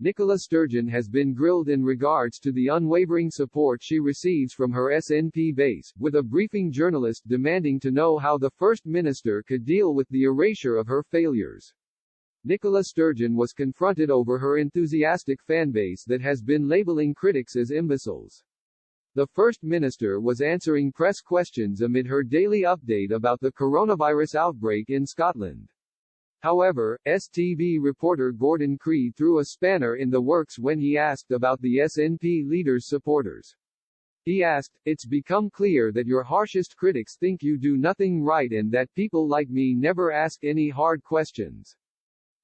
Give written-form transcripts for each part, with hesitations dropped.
Nicola Sturgeon has been grilled in regards to the unwavering support she receives from her SNP base, with a briefing journalist demanding to know how the First Minister could deal with the erasure of her failures. Nicola Sturgeon was confronted over her enthusiastic fanbase that has been labeling critics as imbeciles. The First Minister was answering press questions amid her daily update about the coronavirus outbreak in Scotland. However, STV reporter Gordon Cree threw a spanner in the works when he asked about the SNP leader's supporters. He asked, "It's become clear that your harshest critics think you do nothing right and that people like me never ask any hard questions.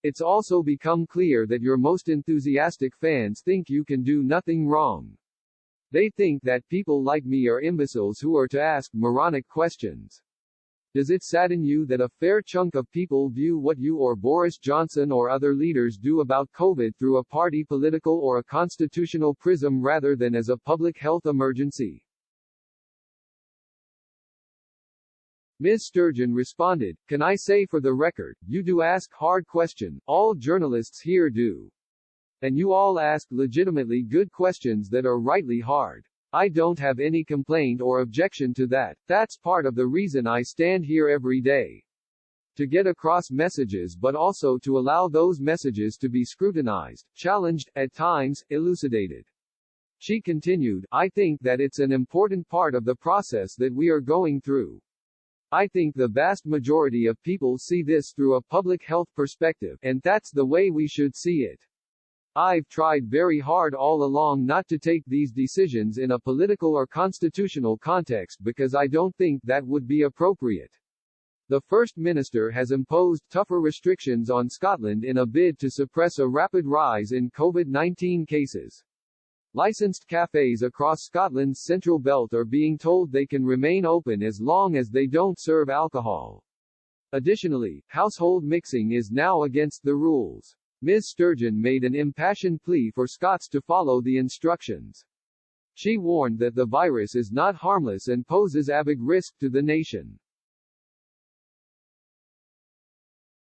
It's also become clear that your most enthusiastic fans think you can do nothing wrong. They think that people like me are imbeciles who are to ask moronic questions. Does it sadden you that a fair chunk of people view what you or Boris Johnson or other leaders do about COVID through a party political or a constitutional prism rather than as a public health emergency?" Ms. Sturgeon responded, "Can I say for the record, you do ask hard question, all journalists here do. And you all ask legitimately good questions that are rightly hard. I don't have any complaint or objection to that. That's part of the reason I stand here every day. To get across messages but also to allow those messages to be scrutinized, challenged, at times, elucidated." She continued, "I think that it's an important part of the process that we are going through. I think the vast majority of people see this through a public health perspective, and that's the way we should see it. I've tried very hard all along not to take these decisions in a political or constitutional context because I don't think that would be appropriate." The First Minister has imposed tougher restrictions on Scotland in a bid to suppress a rapid rise in COVID-19 cases. Licensed cafes across Scotland's central belt are being told they can remain open as long as they don't serve alcohol. Additionally, household mixing is now against the rules. Ms. Sturgeon made an impassioned plea for Scots to follow the instructions. She warned that the virus is not harmless and poses a big risk to the nation.